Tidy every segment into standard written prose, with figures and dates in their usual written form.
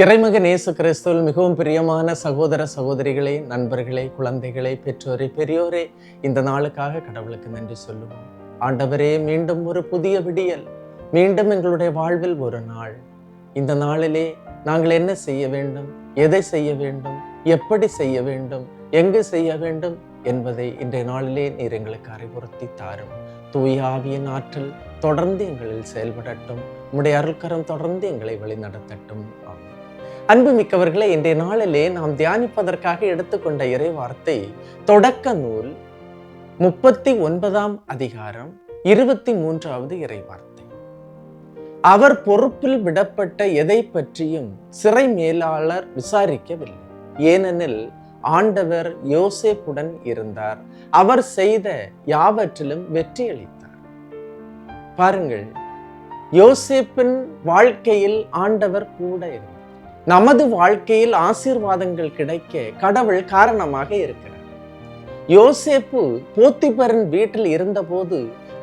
இறைமகன் இயேசு கிறிஸ்துவில் மிகவும் பிரியமான சகோதர சகோதரிகளே, நண்பர்களே, குழந்தைகளே, பெற்றோரே, பெரியோரே, இந்த நாளுக்காக கடவுளுக்கு நன்றி சொல்லுவோம். ஆண்டவரே, மீண்டும் ஒரு புதிய விடியல், மீண்டும் எங்களுடைய வாழ்வில் ஒரு நாள். இந்த நாளிலே நாங்கள் என்ன செய்ய வேண்டும், எதை செய்ய வேண்டும், எப்படி செய்ய வேண்டும், எங்கு செய்ய வேண்டும் என்பதை இன்றைய நாளிலே நீர் எங்களுக்கு அறிவுறுத்தி தாரும். தூய ஆவியின் ஆற்றல் தொடர்ந்து எங்களில் செயல்படட்டும். உம்முடைய அருள்கரம் தொடர்ந்து எங்களை வழிநடத்தட்டும். ஆமென். அன்புமிக்கவர்களே, இன்றைய நாளிலே நாம் தியானிப்பதற்காக எடுத்துக்கொண்ட இறை வார்த்தை தொடக்க நூல் 39ஆம் அதிகாரம் 23வது இறை வார்த்தை. அவர் பொறுப்பில் விடப்பட்ட எதை பற்றியும் சிறை மேலாளர் விசாரிக்கவில்லை, ஏனெனில் ஆண்டவர் யோசேப்புடன் இருந்தார், அவர் செய்த யாவற்றிலும் வெற்றி அளித்தார். பாருங்கள், யோசேப்பின் வாழ்க்கையில் ஆண்டவர் கூட இருந்தார். நமது வாழ்க்கையில் ஆசீர்வாதங்கள் கிடைக்க கடவுள் காரணமாக இருக்கிறார். யோசேப்பு போத்திபரின் வீட்டில் இருந்தபோது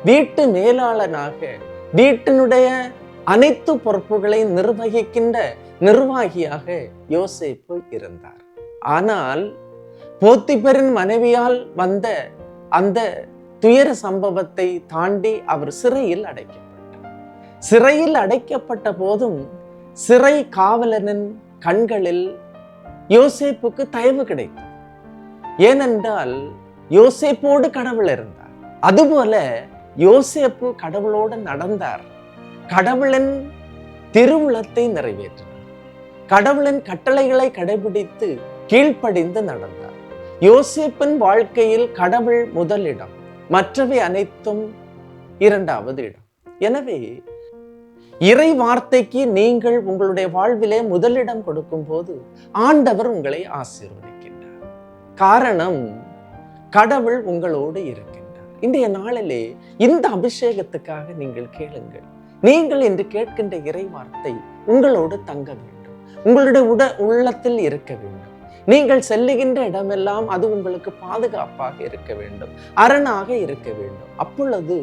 வீட்டு மேலாளனாக, வீட்டினுடைய அனைத்து பொறுப்புகளை நிர்வகிக்கின்ற நிர்வாகியாக யோசேப்பு இருந்தார். ஆனால் போத்திபரின் மனைவியால் வந்த அந்த துயர சம்பவத்தை தாண்டி அவர் சிறையில் அடைக்கப்பட்டார். சிறையில் அடைக்கப்பட்ட போதும் சிறை காவலனின் கண்களில் யோசேப்புக்கு தயவு கிடைத்தது. ஏனென்றால் யோசேப்போடு கடவுள் இருந்தார். அதுபோல யோசேப்பு கடவுளோடு நடந்தார். கடவுளின் திருவுளத்தை நிறைவேற்றினார். கடவுளின் கட்டளைகளை கடைபிடித்து கீழ்ப்படிந்து நடந்தார். யோசேப்பின் வாழ்க்கையில் கடவுள் முதலிடம், மற்றவை அனைத்தும் இரண்டாவது இடம். எனவே இறை வார்த்தைக்கு நீங்கள் உங்களுடைய வாழ்விலே முதலிடம் கொடுக்கும் போது ஆண்டவர் உங்களை ஆசீர்வதிக்கின்றார். காரணம், கடவுள் உங்களோடு இருக்கின்றார். இன்றைய நாளிலே இந்த அபிஷேகத்துக்காக நீங்கள் கேளுங்கள். நீங்கள் என்று கேட்கின்ற இறை வார்த்தை உங்களோடு தங்க வேண்டும், உங்களுடைய உள்ளத்தில் இருக்க வேண்டும். நீங்கள் செல்லுகின்ற இடமெல்லாம் அது உங்களுக்கு பாதுகாப்பாக இருக்க வேண்டும், அரணாக இருக்க வேண்டும். அப்பொழுது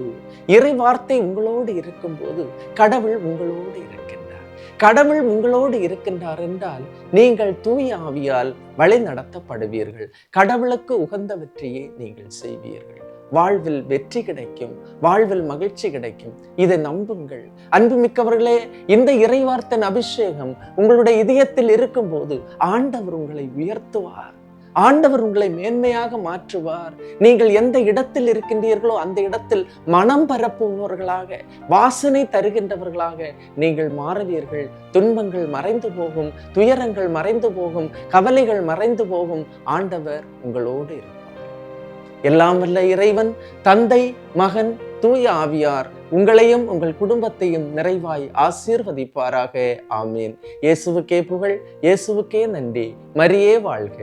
இறை வார்த்தை உங்களோடு இருக்கும்போது கடவுள் உங்களோடு இருக்கின்றார். கடவுள் உங்களோடு இருக்கின்றார் என்றால் நீங்கள் தூய ஆவியால் வழி நடத்தப்படுவீர்கள். கடவுளுக்கு உகந்தவற்றையே நீங்கள் செய்வீர்கள். வாழ்வில் வெற்றி கிடைக்கும், வாழ்வில் மகிழ்ச்சி கிடைக்கும். இதை நம்புங்கள். அன்புமிக்கவர்களே, இந்த இறைவார்த்தின் அபிஷேகம் உங்களுடைய இதயத்தில் இருக்கும்போது ஆண்டவர் உங்களை உயர்த்துவார், ஆண்டவர் உங்களை மேன்மையாக மாற்றுவார். நீங்கள் எந்த இடத்தில் இருக்கின்றீர்களோ அந்த இடத்தில் மனம் பரப்புபவர்களாக, வாசனை தருகின்றவர்களாக நீங்கள் மாறுவீர்கள். துன்பங்கள் மறைந்து போகும், துயரங்கள் மறைந்து போகும், கவலைகள் மறைந்து போகும். ஆண்டவர் உங்களோடு இருப்பார். எல்லாம் வல்ல இறைவன், தந்தை, மகன், தூய ஆவியார் உங்களையும் உங்கள் குடும்பத்தையும் நிறைவாய் ஆசீர்வதிப்பாராக. ஆமீன். இயேசுவுக்கே புகழ், இயேசுவுக்கே நன்றி. மரியே வாழ்க.